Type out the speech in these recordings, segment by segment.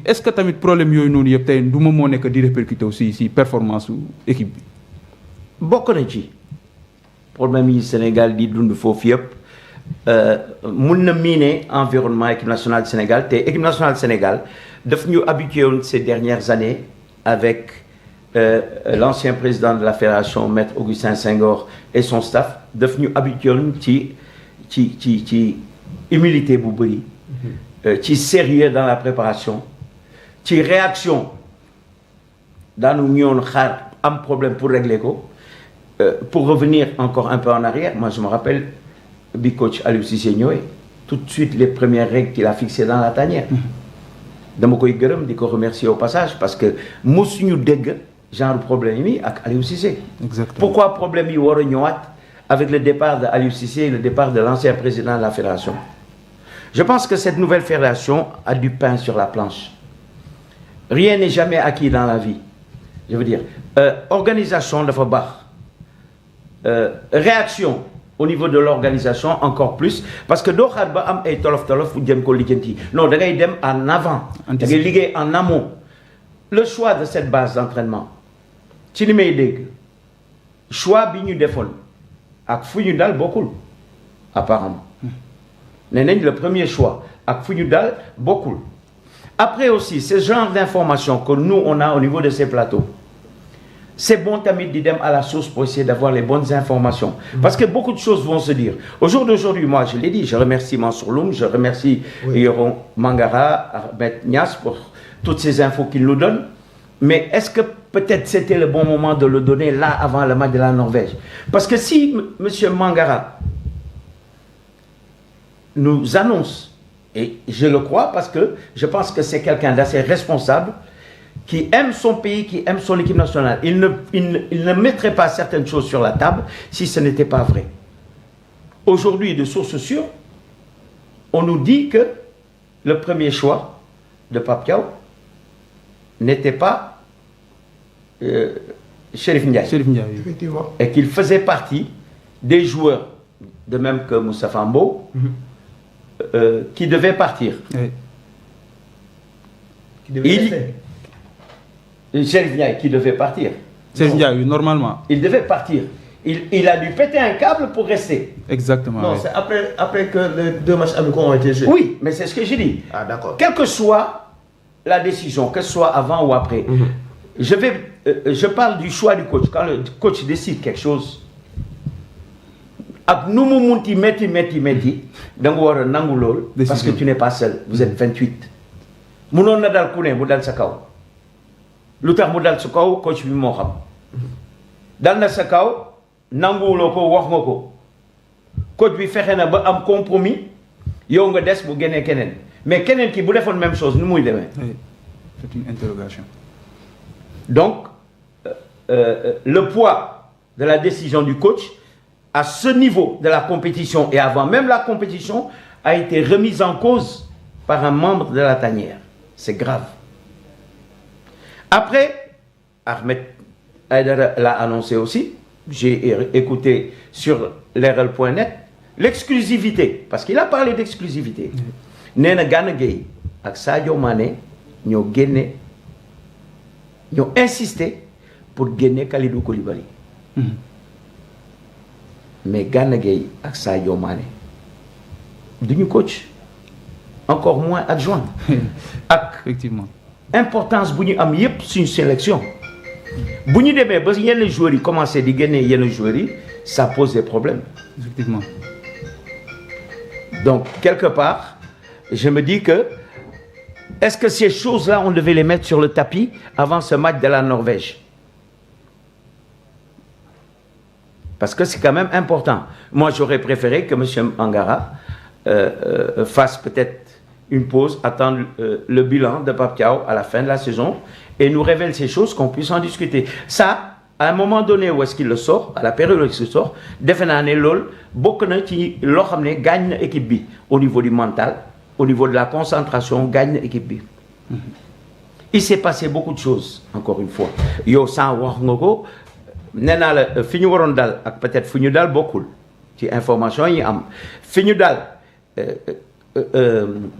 est-ce que tamit problème yooyu noonu yëpp tey du ma moo nekk di répercuté aussi si performance su équipe bi. bokk na ci problème yi Sénégal di dund foofu yëpp mun na miiner environnement équipe nationale du Sénégal te équipe nationale du Sénégal daf ñu habitué woon ces dernières années avec l'ancien président de la fédération maître Augustin Senghor et son staff daf ñu habitué woon ci humilité bu bëri. ci sérieux dans la préparation ci réaction daanu ñëwoon xaar am problème pour régler ko pour revenir encore un peu en arrière moi je me rappelle bi coach Aliou Cissé ñëwee tout de suite les premières règles qu'il a fixées dans la tanière dama koy gërëm di ko remercier au passage parce que mosuñu dégg genre problème yi ak Aliou Cissé. Exactement. Pourquoi problème yi war a ñëwaat avec le départ de Aliou Cissé et le départ de l'ancien président de la fédération. Je pense que cette nouvelle fédération a du pain sur la planche. Rien n'est jamais acquis dans la vie. Je veux dire, organisation dafa baax. Réaction au niveau de l'organisation encore plus parce que doo xaar ba am ay tolof-tolof fu jëm ko lijjanti non da ngay dem en avant. da ngay liggéey en amont. Le choix de cette base d'entraînement ci li may dégg choix bi ñu defoon ak fu ñu dal bokkul apparemment. nee nañ le premier choix ak fu ñu dal bokkul après aussi ce genre d'information que nous on a au niveau de ces plateaux c'est bon tamit di dem à la source pour essayer d'avoir les bonnes informations parce que beaucoup de choses vont se dire au jour d'aujourd'hui moi je l'ai dit je remercie Mansour Loum je remercie Yoron Mangara Ahmed Niass pour toutes ces infos qu'il nous donne mais est-ce que peut-être c'était le bon moment de le donner là avant le match de la Norvège parce que si monsieur Mangara nous annonce, et je le crois parce que je pense que c'est quelqu'un d'assez responsable, qui aime son pays, qui aime son équipe nationale. Il ne mettrait pas certaines choses sur la table si ce n'était pas vrai. Aujourd'hui, de sources sûres, on nous dit que le premier choix de Pape Thiaw n'était pas Chérif Ndiaye. Chérif Ndiaye, effectivement. Et qu'il faisait partie des joueurs, de même que Moustapha Mbow, qui devait partir. Oui. Qui devait rester. Chérif Ndiaye qui devait partir. Chérif Ndiaye, normalement. Il devait partir. Il a dû péter un câble pour rester. Exactement. Non, oui. c'est après que les 2 matchs amicaux ont été joués. Oui, mais c'est ce que j'ai dit. Ah, d'accord. Quelle que soit la décision, que ce soit avant ou après, je parle du choix du coach. Quand le coach décide quelque chose, ak nu mu munti metti da nga war a nangu lool parce que tu n'es pas seul vous êtes 28 mënoon na dal ku ne mu dal sa kaw lu tax mu dal sa kaw coach bi moo xam dal na sa kaw nanguwuloo ko wax nga ko coach bi fexe na ba am compromis yow nga des bu génnee keneen mais keneen ki bu defoon même chose nu muy demee. Oui. C'est une interrogation. Donc le poids de la décision du coach à ce niveau de la compétition et avant même la compétition a été remise en cause par un membre de la tanière. C'est grave. Après, Ahmed Aïdara l'a annoncé aussi, j'ai écouté sur l'RL.net, l'exclusivité, parce qu'il a parlé d'exclusivité. Néna Gana Gueye ak Sadio Mané ñoo insisté pour génne Kalidou Koulibaly. Mais Gana Gueye ak Sadio Mané duñu coach encore moins adjoint ak Effectivement. importance bu ñu am yépp suñu sélection bu ñu demee ba yenn joueurs yi commencé di génne yenn joueurs yi ça pose des problèmes. Effectivement. Donc quelque part je me dis que est-ce que ces choses-là on devait les mettre sur le tapis avant ce match de la Norvège? Parce que c'est quand même important. Moi, j'aurais préféré que M. Mangara fasse peut-être une pause, attendre le bilan de Pape Thiaw à la fin de la saison et nous révèle ces choses qu'on puisse en discuter. Ça, à un moment donné où est-ce qu'il le sort, à la période où il se sort, defe naa ne loolu bokk na ci loo xam ne gaañ na équipe bi au niveau du mental, au niveau de la concentration gaañ na équipe bi. Il s'est passé beaucoup de choses, encore une fois. Yow sans wax nga ko. nee naa la fi ñu waroon dal ak peut-être fu ñu dal bokkul ci information yi am fi ñu dal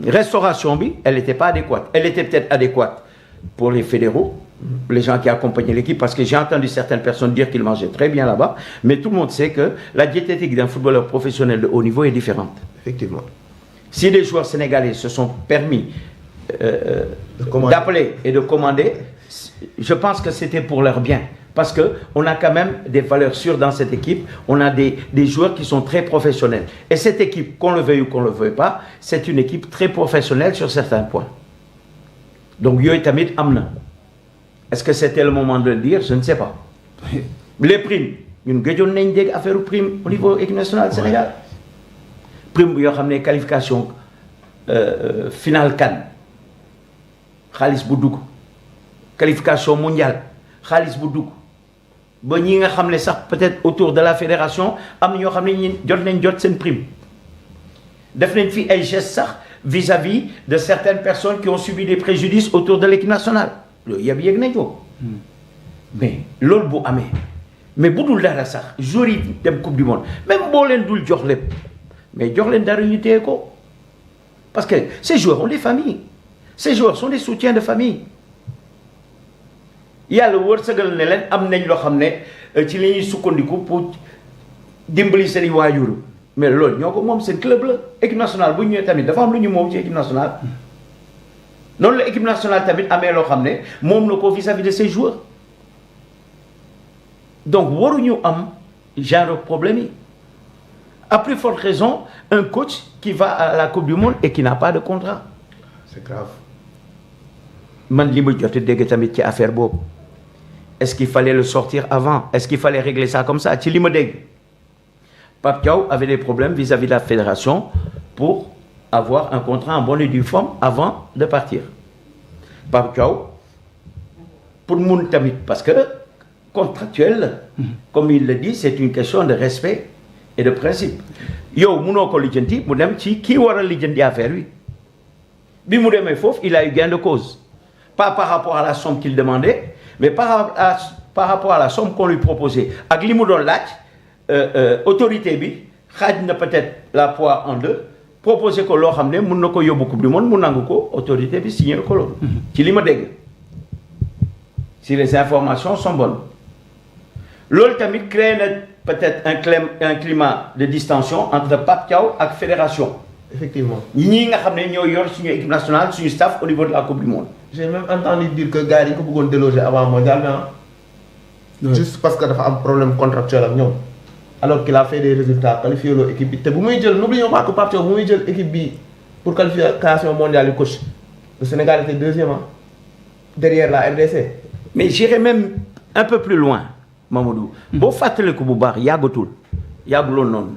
restauration bi elle n'était pas adéquate. Elle était peut-être adéquate pour les fédéraux, les gens qui accompagnaient l'équipe, parce que j'ai entendu certaines personnes dire qu'ils mangeaient très bien là-bas, mais tout le monde sait que la diététique d'un footballeur professionnel de haut niveau est différente. Effectivement. Si les joueurs sénégalais se sont permis d'appeler et de commander, je pense que c'était pour leur bien. Parce qu'on a quand même des valeurs sûres dans cette équipe. On a des joueurs qui sont très professionnels. Et cette équipe, qu'on le veuille ou qu'on ne le veuille pas, c'est une équipe très professionnelle sur certains points. Donc, yoy tamit amna. Est-ce que c'était le moment de le dire? Je ne sais pas. Les primes. Nous avons des affaires aux primes au niveau équipe nationale du Sénégal. Prime, vous avez qualification finale CAN. Khalis Boudouk. Qualification mondiale. Khalis Boudouk. Ba ñi nga xamné sax peut-être autour de la fédération am ñoo xamné ñi jot nañ jot sen prime def nañ fi ay gestes sax vis-à-vis de certaines personnes qui ont subi des préjudices autour de l'équipe nationale loolu yëg nañ ko mais loolu bu amé mais bu dul dara sax joueurs yi dem coupe du monde même boo leen dul jox lépp mais jox leen dara ñu téye ko parce que ces joueurs ont des familles, ces joueurs sont des soutiens de famille. Yàlla wërsëgal ne leen am nañ loo xam ne ci li ñuy sukkandiku pour dimbali seen waajur mais loolu ñoo ko moom seen club la équipe nationale bu ñëwee tamit dafa am lu ñu moom ci équipe nationale noonu la équipe nationale tamit amee loo xam ne moom la ko vis-à-vis de ses joueurs donc waruñu am genre problème yi à plus forte raison un coach qui va à la Coupe du Monde et qui n'a pas de contrat. C'est grave. Man li ma jot a dégg tamit ci affaire boobu. Est-ce qu'il fallait le sortir avant? Est-ce qu'il fallait régler ça comme ça? Pape Thiaw avait des problèmes vis-à-vis de la fédération pour avoir un contrat en bonne et due forme avant de partir. Pape Thiaw, pour moun tamit, parce que contractuel, comme il le dit, c'est une question de respect et de principe. Yo, mouno ko lidjanti, moudem ci ki wara lidjanti affaire lui. Bi moudem fof, il a eu gain de cause. Pas par rapport à la somme qu'il demandait, mais par rapport à la somme qu'on lui proposait. Ak li mou don laaj, autorité bi, xaj na peut-être la poire en deux, proposer ko lo xamné mën nako yobbu coupe du monde, mën nangu ko autorité bi signer ko lolu. Ci li ma dégg. Si les informations sont bonnes. Lolu tamit crée peut-être un climat de distension entre Pape Thiaw et la fédération. Effectivement. Ñi nga xamné ñoo yor suñu équipe nationale, suñu staff au niveau de la Coupe du Monde. J'ai même entendu dire que gars yi ko bëggoon déloger avant mondial, mais juste parce que dafa am problème contractuel ak ñoom. Alors qu'il a fait des résultats qualifiés l'eau équipe bi. Te bu muy jël, n'oublions pas que Pape Thiaw bu muy jël équipe bi pour qualification mondiale du coach. Le Sénégal était deuxième derrière la RDC. Mais j'irai même un peu plus loin, Mamadou. Bo fàttaliku bu baax yàggatul yàgguloon noonu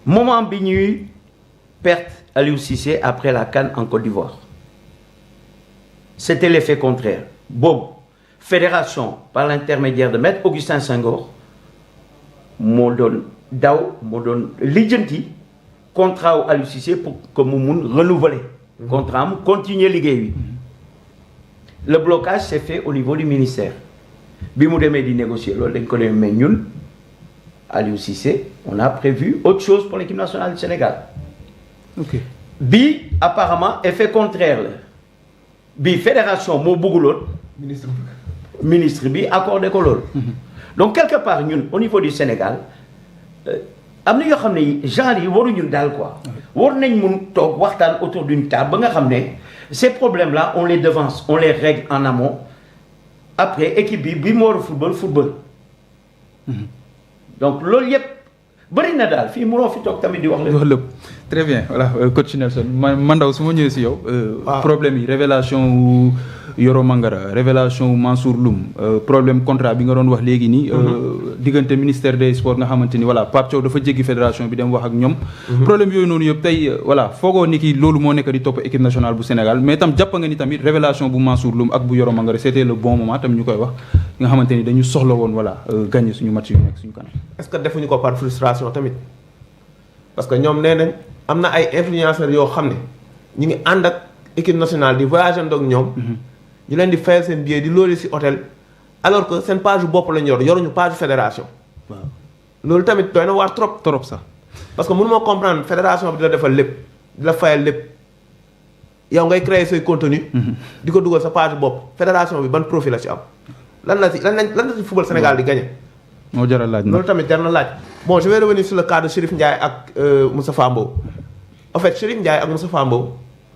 moment bi ñuy perte Aliou Cissé après la CAN en Côte d'Ivoire. C'était l'effet contraire. Bob, fédération, par l'intermédiaire de Maître Augustin Senghor, moo doon daw moo doon lijjanti contrat wu Aliou Cissé pour que mu mun renouveler contrat am continuer liggéey wi. Le blocage s'est fait au niveau du ministère. Bi mu demee di négocier loolu dañ ko ne mais ñun Aliou Cissé on a prévu autre chose pour l'équipe nationale du Sénégal. Ok. Bi apparemment effet contraire la bi fédération moo bëgguloon ministre bi accordé ko loolu. Donc quelque part ñun au niveau du Sénégal am na yoo xam ne genre yi waruñu daal quoi. War nañ mun toog waxtaan autour d'une table ba nga xam ne ces problèmes-là on les devance, on les règle en amont. Après équipe bi mo war football. Donc loolu yëpp bëri na daal fii mënoo fi toog tamit di wax lépp. Très bien voilà coach Nelson man ndaw su ma ñëwee si yow. problème yi révélation wu Yoro Mangara révélation wu Mansour Loum problème contrat bi nga doon wax léegi nii. diggante ministère des sports nga xamante ni voilà Pape Thiaw dafa jéggi fédération bi dem wax ak ñoom. problème yooyu noonu yëpp tey voilà foogoo ni ki loolu moo nekk di topp équipe nationale bu Sénégal mais tam jàpp nga ni tamit révélation bu Mansour Loum ak bu Yoro Mangara c'était le bon moment tam ñu koy wax nga xamante ni dañu soxla woon voilà gagner suñu match yu nekk suñu kanam. Est-ce que defuñu ko par frustration tamit parce que ñoom nee nañ am na ay influenceurs yoo xam ne ñu ngi ànd ak équipe nationale di voyager ak ñoom. ñu leen di fayal seen billet di loolu ci hôtel alors que seen page bopp lañ yoruñu page fédération. Waaw loolu tamit doy na waar trop sax. parce que mënu ma comprendre fédération bi dina defal lépp di la fayal lépp yow ngay créer say contenu di ko dugal sa page bopp fédération bi ban profil la ci am lan la ci football Sénégal di gagné. moo jar a laaj loolu tamit jar na laaj. bon je vais revenir sur le cas de Chérif Ndiaye ak Moustapha Mbow en fait Chérif Ndiaye ak Moustapha Mbow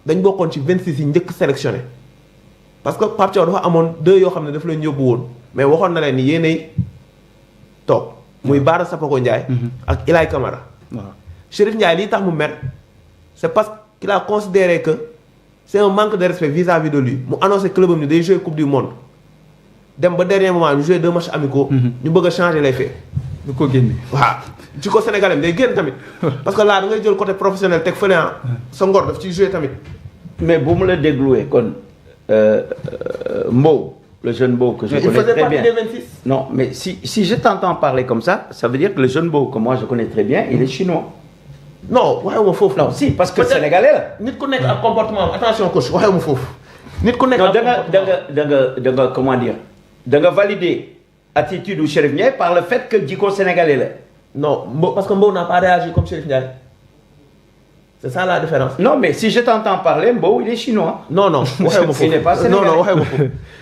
dañ bokkoon ci 26 yi njëkk sélectionné parce que Pape Thiaw dafa amoon 2 yoo xam ne daf leen yóbbu woon mais waxoon na leen ni yéenay toog muy Bara Sapoko Ndiaye ak Ilaay Camara. waaw Chérif Ndiaye lii tax mu mer c'est parce qu'il a considéré que c'est un manque de respect vis-à-vis de lui mu annoncé club am ni day jouer coupe du monde dem ba dernier moment ñu jouer 2 matchs amicaux. ñu bëgg a changer les faits. du ko génne. waaw ci ko sénégalais day génn tamit parce que là da ngay jël côté professionnel teg fële sa ngor daf ciy jouer tamit. mais bu mu la dégluwee kon Mbow le jeune Mbow que je connais très bien. Il faisait partie des 26. Non, mais si je t'entends parler comme ça veut dire que le jeune Mbow que moi je connais très bien il est chinois. non waxewuma foofu. non si parce que sénégalais la. nit ku nekk ak comportement attention coach waxewuma foofu. nit ku nekk ak comportement da nga comment dire da nga valider attitude du Chérif Ndiaye par le fait que jikko sénégalais la. non parce que Mbow n'a pas réagi comme Chérif Ndiaye. C'est ça la différence. Non, mais si je t'entends parler, Mbow, il est chinois. Non, non, il n'est pas sénégalais. Non,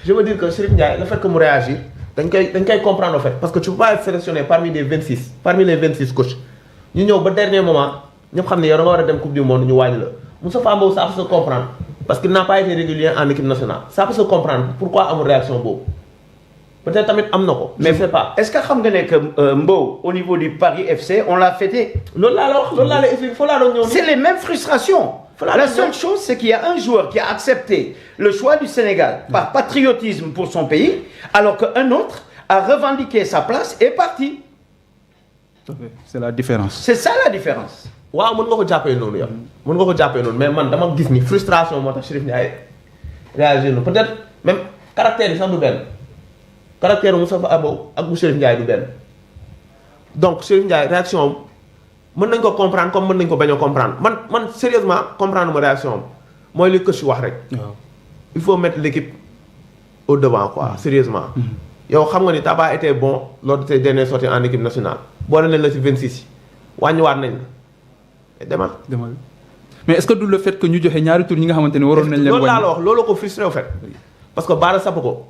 je veux dire que Chérif Ndiaye, le fait que moi réagisse, tu peux comprendre en fait. Parce que tu ne peux pas être sélectionné parmi les 26 coachs. Nous, au dernier moment, nous savons qu'il y a une Coupe du Monde, nous avons Moustapha Mbow, ça peut se comprendre. Parce qu'il n'a pas été régulier en équipe nationale. Ça peut se comprendre. Pourquoi il y a une réaction Mbow? Peut-être tamit amnoko, je ne sais pas. Est-ce que Mbow, au niveau du Paris FC, on l'a fêté? C'est les mêmes frustrations. La seule chose, c'est qu'il y a un joueur qui a accepté le choix du Sénégal par patriotisme pour son pays, alors qu'un autre a revendiqué sa place et est parti. C'est la différence. C'est ça la différence. Waaw mën nga ko jàppee noonu yow mën nga ko jàppee noonu mais man dama gis ni frustration moo tax Chérif Ndiaye réagir na peut-être même caractère yi sax du benn caractère Moustapha Mbow ak bu Chérif Ndiaye du benn donc Chérif Ndiaye réaction am mën nañ ko comprendre comme mën nañ ko bañ a comprendre man sérieusement comprendre ma réaction am mooy li coach wax rek. il faut mettre l'équipe au devant quoi sérieusement. yow xam nga ni t'as pas été bon lors de tes dernières sorties en équipe nationale boole nañ la ci 26 yi wàññiwaat nañ la demal. mais est-ce que du le fait que ñu joxe ñaari tour ñi nga xamante ne waroon nañ leen. loolu laa la wax loolu ko frustré au fait parce que Bara Sapoko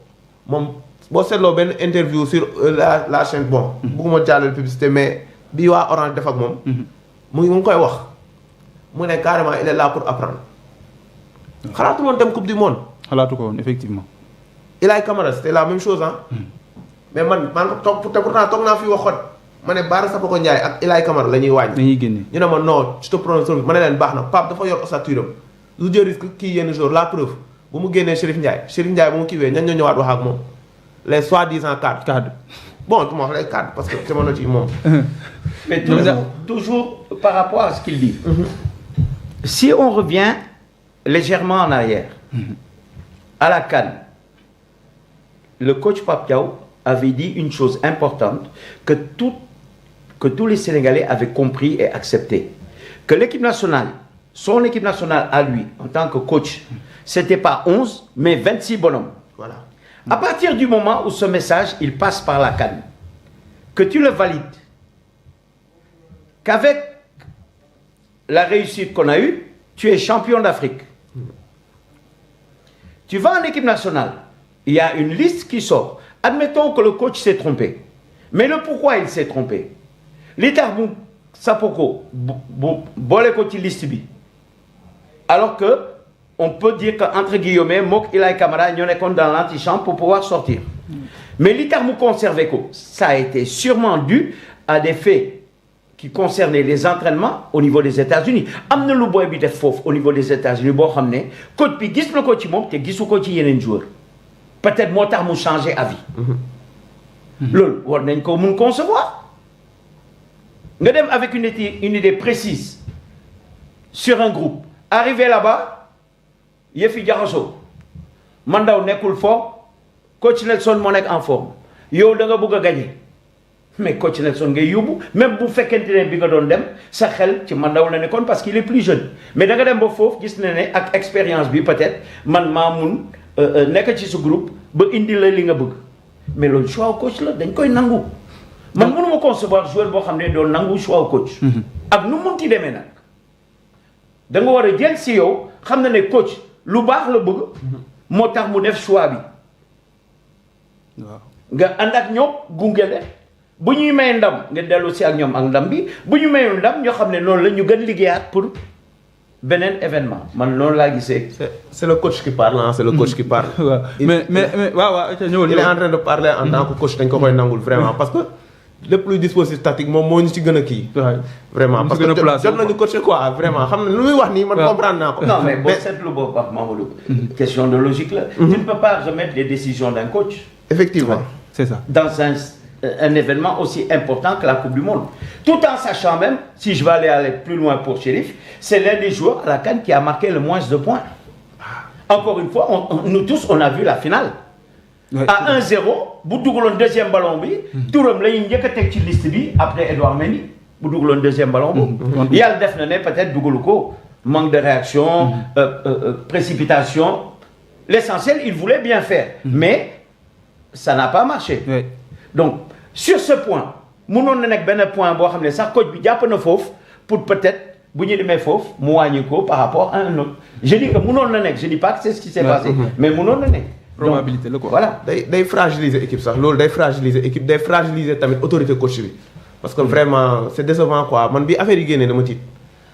moom boo seetloo benn interview sur la chaîne bon. bëgguma jàllale publicité mais bii waa Orange def ak moom. mu ngi koy wax mu ne carrément il est là pour apprendre. xalaatu woon dem coupe du monde. xalaatu ko woon effectivement. Ilaay Camara c'était la même chose ah. mais man toog te pourtant toog naa fi waxoon ma ne Bara Sapoko Ndiaye ak Ilaay Camara la ñuy wàññi. dañuy génne ñu ne ma non je te prononce ma ne leen baax na Pape dafa yor ossature am lu jël risque kii yenn jour la preuve bu mu génnee Chérif Ndiaye bu mu kiiwee ñan ñoo ñëwaat wax ak moom les soi-disant cadres. bon du ma wax les cadres parce que jamono ci moom. mais toujours par rapport à ce qu'il dit. Si on revient légèrement en arrière. À la CAN. Le coach Pape Thiaw avait dit une chose importante que tous les Sénégalais avaient compris et accepté. Que l'équipe nationale, son équipe nationale à lui, en tant que coach, c'était pas 11, mais 26 bonhommes. Voilà. À partir du moment où ce message, il passe par la CAN, que tu le valides, qu'avec la réussite qu'on a eue, tu es champion d'Afrique. Tu vas en équipe nationale, il y a une liste qui sort. Admettons que le coach s'est trompé. Mais le pourquoi il s'est trompé? L'État Sapoko, bolé ko ci liste bi. Alors que on peut dire qu'entre guillemets, Mok Ilaay Camara ñoo nekkoon dans l'antichambre pour pouvoir sortir. Mais l'État mu conservé ko, ça a été sûrement dû à des faits qui concernaient les entraînements au niveau des États-Unis. Am na lu boy bi def foofu au niveau des États-Unis boo xam ne coach bi gis na ko ci moom te gisu ko ci yeneen joueur. Peut-être moo tax mu changer avis. loolu war nañ ko mun concevoir. nga dem avec une idée précise sur un groupe. Arrivé là-bas yëfi jaxasoo Mandaw nekkul fort coach Nelson moo nekk en forme yow da nga bëgg a gagner mais coach Nelson ngay yóbbu même bu fekkente ne bi nga doon dem sa xel ci Mandaw la nekkoon parce qu'il est plus jeune mais da nga dem ba foofu gis na ne ak expérience bi peut-être man maa mun nekk ci sa groupe ba indi la li nga bëgg mais loolu choix coach la dañ koy nangu. man mënuma concevoir joueur boo xam ne doon nangu choix coach. ak nu munti demee nag da nga war a jël si yow xam na ne coach lu baax la bëgg moo tax mu def choix bi waaw nga ànd ak ñoom gunge leen bu ñuy may ndam nga dellu si ak ñoom ak ndam bi bu ñu mayul ndam ñoo xam ne noonu la ñu gën liggéeyaat pour beneen événement man loolu laa gisee. c'est le coach qui parle hein, c'est le coach qui parle. waaw mais waaw ñëwal il est en train de parler en tant que coach dañ ko koy nangul vraiment parce que lépp luy dispositif tactique moom moo ñu ci gën a kii. vraiment parce que jot nañu coacher quoi vraiment xam na lu muy wax nii man comprendre naa ko. non mais boo seetlu boobu Pape Mamadou. question de logique là. tu ne peux pas remettre les décisions d'un coach. effectivement c'est ça. dans un événement aussi important que la Coupe du Monde. Tout en sachant même, si je vais aller plus loin pour Chérif, c'est l'un des joueurs à la CAN qui a marqué le moins de points. Encore une fois, nous tous, on a vu la finale. Ouais, à 1-0, bu dugaloon deuxième ballon bi. turam la ñuy njëkk a teg ci liste bi après Edouard Mendy bu dugaloon deuxième ballon bi. yàlla def na ne peut-être dugalu ko manque de réaction, précipitation. L'essentiel, il voulait bien faire, mais ça n'a pas marché. Ouais. Donc sur ce point mënoon na nekk benn point boo xam ne sax coach bi jàpp na foofu pour peut-être bu ñu demee foofu mu wàññi ko par rapport à un autre. Je dis que mënoon na nekk, je dis pas que c'est ce qui s'est passé, mais mënoon na nekk. probabilité la quoi. Voilà. day fragiliser équipe sax loolu day fragiliser équipe day fragiliser tamit autorité coach bi parce que vraiment c'est décevant quoi man bi affaire yi génnee dama tiit.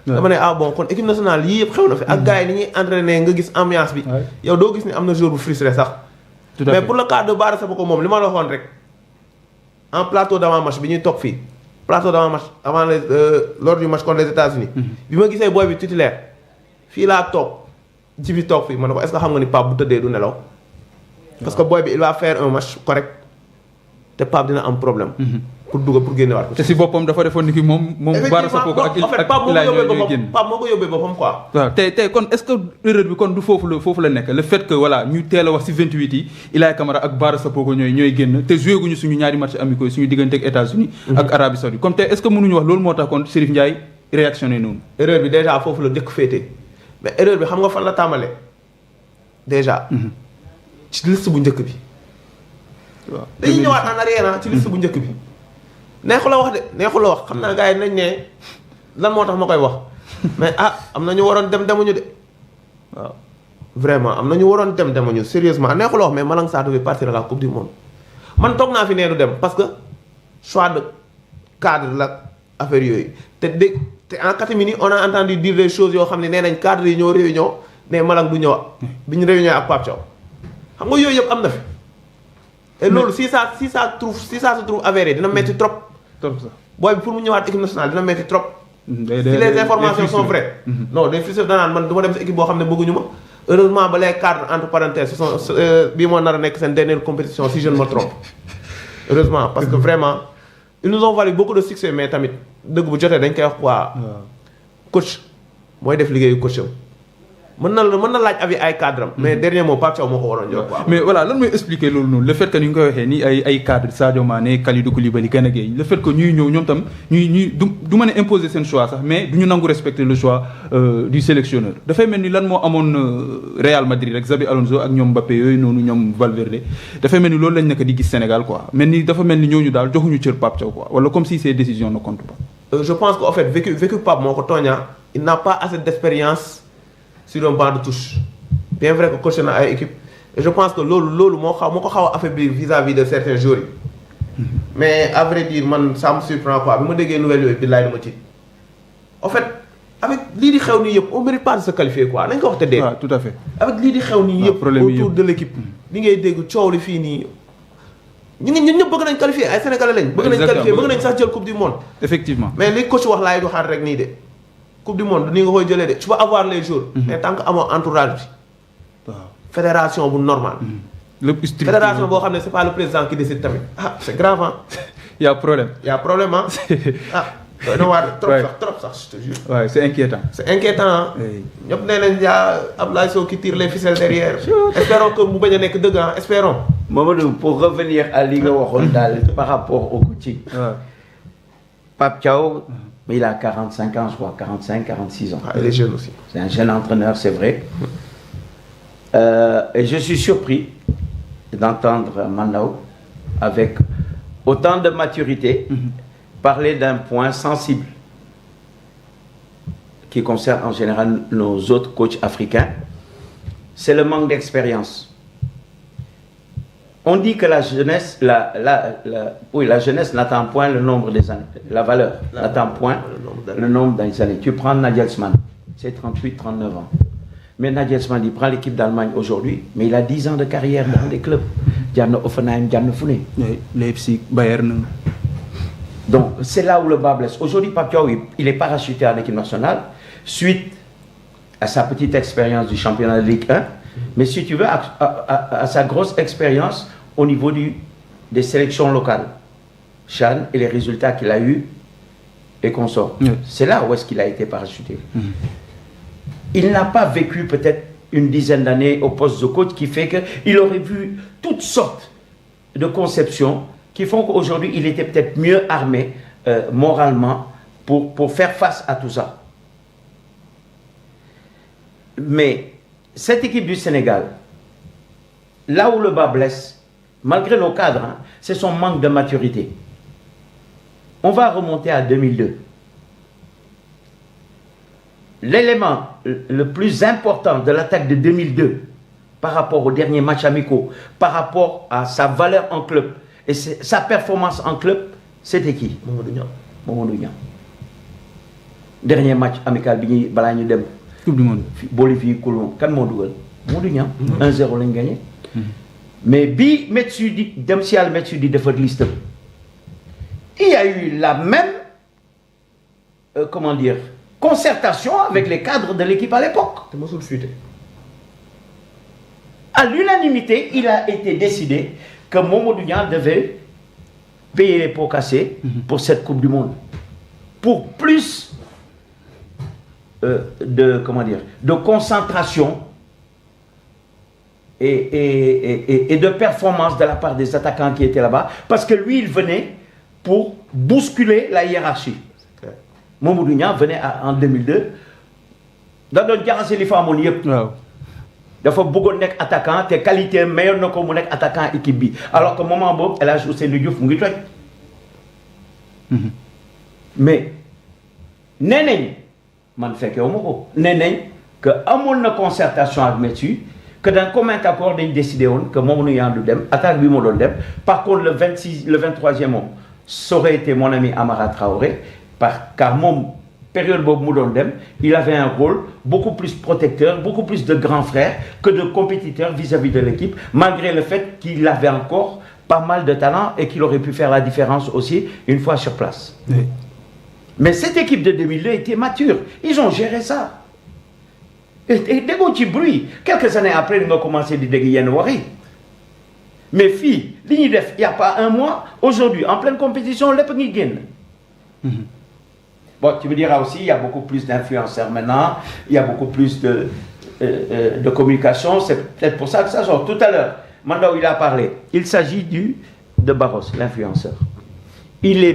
dama ne ah bon kon équipe nationale yii yëpp xew na fi ak gars yi ni ñuy entraîner nga gis ambiance bi. yow doo gis ni am na jour bu frustré sax. mais pour le cas de Bara Sapoko moom li ma la waxoon rek en plateau d'avant-match bi ñuy toog fii plateau d'avant-match avant lors du match contre les États-Unis bi ma gisee booy bi titulaire fii laa toog ji bi toog fii ma ne ko est-ce que xam nga ni Pape bu tëddee du nelaw. parce que booy bi il va faire un match correct te Pape dina am problème. pour dugg pour génnewaat ko. te si boppam dafa defoon ni ki moom Bara Sapoko ak Ilaay ñooy génn. Pape moo ko yóbbee boppam quoi. waaw tey kon est-ce que erreur bi kon du foofu la nekk le fait que voilà ñu teel a wax si 28 yi Ilaay Camara ak Bara Sapoko ñooy génn te joué guñu suñu ñaari match amicaux yi suñu diggante ak États-Unis ak Arabie Saoudite comme tey est-ce que mënuñu wax loolu moo tax kon Chérif Ndiaye réactionné noonu. erreur bi déjà foofu la njëkk féetee mais erreur bi xam nga fan la tàmbalee déjà. ci liste bu njëkk bi. waaw dañuy ñëwaat en arrière ci liste bu njëkk bi. neexu la wax de neexu la wax xam naa gars yi nañ ne lan moo tax ma koy wax mais am na ñu waroon demuñu de waaw vraiment am na ñu waroon demuñu sérieusement neexu la wax mais Malang Sarr devait partir à la coupe du monde man toog naa fi nee du dem parce que choix de cadre la affaire yooyu te en catimini on a entendu dire des choses yoo xam ne nee nañ cadre yi ñoo réunion mais Malang du ñëw bi ñu réunion ak Pape Thiaw xam nga yooyu yëpp am na fi. et loolu si ça se trouve avéré dina metti trop. trop sax booy bi pour mu ñëwaat équipe nationale dina metti trop. si les informations sont vraies. non day frustré danaan man du ma dem si équipe boo xam ne bëgguñu ma. heureusement ba les cadres entre parenthèses ce sont bii moo nar a nekk seen dernière compétition si je ne me trompe. heureusement parce que vraiment ils nous ont valu beaucoup de succès mais tamit dëgg bu jotee dañ koy wax quoi. coach mooy def liggéeyu coach am. mën na laaj avis ay cadre am mais dernier mot Pape Thiaw moo ko waroon jox quoi. mais voilà lan mooy expliquer loolu noonu le fait que ni nga koy waxee ni ay cadre Sadio Mané Kalidou Koulibaly Gana Gueye le fait que ñuy ñëw ñoom tam ñuy du mën a imposer seen choix sax mais du ñu nangu respecter le choix du sélectionneur dafay mel ni lan moo amoon Real Madrid rek Xabi Alonso ak ñoom Mbappé yooyu noonu ñoom Valverde dafay mel ni loolu lañ nekk di gis Sénégal quoi mel ni dafa mel ni ñooñu daal joxuñu cër Pape Thiaw quoi wala comme si ces décisions ne comptent pas. je pense que en fait vécu Pape moo ko tooñaa il n'a pas assez d'expérience sur un banc de touche bien vrai que coach na ay équipe et je pense que loolu moo ko xaw a affaiblir vis-à-vis de certains joueurs yi mais à vrai dire man ça me surprend quoi bi ma déggee nouvelle yooyu billaay dama tiit en fait avec lii di xew nii yëpp on mérite pas de se qualifier quoi nañ ko wax te dee. waaw tout à fait. avec lii di xew nii yëpp autour de l'équipe li ngay dégg coow li fii nii ñun ñëpp bëgg nañ qualifier ay sénégalais lañ. bëgg nañ qualifier bëgg nañ sax jël coupe du monde. effectivement mais li coach wax laay du xaar rek nii de. coupe du monde ni nga koy jëlee de tu vas avoir les jours. mais tant que amoo entourage bi. waaw fédération bu normal. fédération boo xam ne c'est pas le président qui décide tamit c'est grave hein. y a problème doy na waar trop sax je te jure. Ouais, c'est inquiétant. C'est inquiétant. ñëpp nee nañ yaa Abdoulaye Sow qui tire les ficelles derrière. espérons que mu bañ a nekk dëgg espérons. Mamadou pour revenir à li nga waxoon daal par rapport au coaching. Pape Thiaw. Mais il a 45 ans, je crois, 46 ans. Il est jeune aussi. C'est un jeune entraîneur, c'est vrai. Et je suis surpris d'entendre Mandao, avec autant de maturité, parler d'un point sensible qui concerne en général nos autres coachs africains, c'est le manque d'expérience. On dit que la jeunesse, la jeunesse n'attend point le nombre des années, la valeur n'attend point le nombre des années. Tu prends Nagelsmann, c'est 38, 39 ans. Mais Nagelsmann, il prend l'équipe d'Allemagne aujourd'hui, mais il a 10 ans de carrière dans des clubs. Diane Offenheim, Diane Founé. Leipzig, Bayern. Donc, c'est là où le bas blesse. Aujourd'hui, Papiao, il est parachuté en équipe nationale, suite à sa petite expérience du championnat de Ligue 1, mais si tu veux, à sa grosse expérience au niveau des sélections locales. Chan et les résultats qu'il a eus et consorts. Oui. C'est là où est-ce qu'il a été parachuté. Il n'a pas vécu peut-être une dizaine d'années au poste de coach qui fait qu'il aurait vu toutes sortes de conceptions qui font qu'aujourd'hui, il était peut-être mieux armé moralement pour faire face à tout ça. Mais cette équipe du Sénégal, là où le bas blesse, malgré nos cadres, hein, c'est son manque de maturité. On va remonter à 2002. L'élément le plus important de l'attaque de 2002, par rapport aux derniers matchs amicaux, par rapport à sa valeur en club et sa performance en club, c'était qui? Mamadou Niang. Dernier match amical, Balagnou Dem. Coupe du monde. Bolivie, Colombe. Quand Mamadou Niang 1-0 l'ont gagné. Mais bi Metsudi, Demsial Metsudi de votre liste. Il y a eu la même, comment dire, concertation avec les cadres de l'équipe à l'époque. À l'unanimité, il a été décidé que Mamadou Niang devait payer les pots cassés pour cette Coupe du Monde. Pour plus de concentration et de performance de la part des attaquants qui étaient là-bas. Parce que lui, il venait pour bousculer la hiérarchie. Mamadou Niang venait en 2002. Dans notre garage, il faut amour. Dafa bëggoon nekk attaquant te qualité meilleur na ko mu nekk attaquant équipe bi alors que moment boobu El Hadj Ousseynou Diouf mu ngi toj. Mais nee nañ man fekkewu ma ko nee nañ que amoon na concertation ak Metsu que d'un commun accord dañ décidé woon que Mamadou Niang du dem attaque bi moo doon dem. Par contre le 23e moom ça aurait été mon ami Amara Traoré car moom période Bob Moudondem, il avait un rôle beaucoup plus protecteur, beaucoup plus de grand frère que de compétiteur vis-à-vis de l'équipe, malgré le fait qu'il avait encore pas mal de talent et qu'il aurait pu faire la différence aussi une fois sur place. Oui. Mais cette équipe de 2002 était mature. Ils ont géré ça. Et dès qu'il y a bruit, quelques années après, ils ont commencé à dire Wari. Mais filles, il n'y a pas un mois, aujourd'hui, en pleine compétition, les petits gagnent. Bon, tu me diras aussi, il y a beaucoup plus d'influenceurs maintenant, il y a beaucoup plus de communication, c'est peut-être pour ça que ça sort. Tout à l'heure, Mandao, il a parlé, il s'agit de Barros, l'influenceur. Il est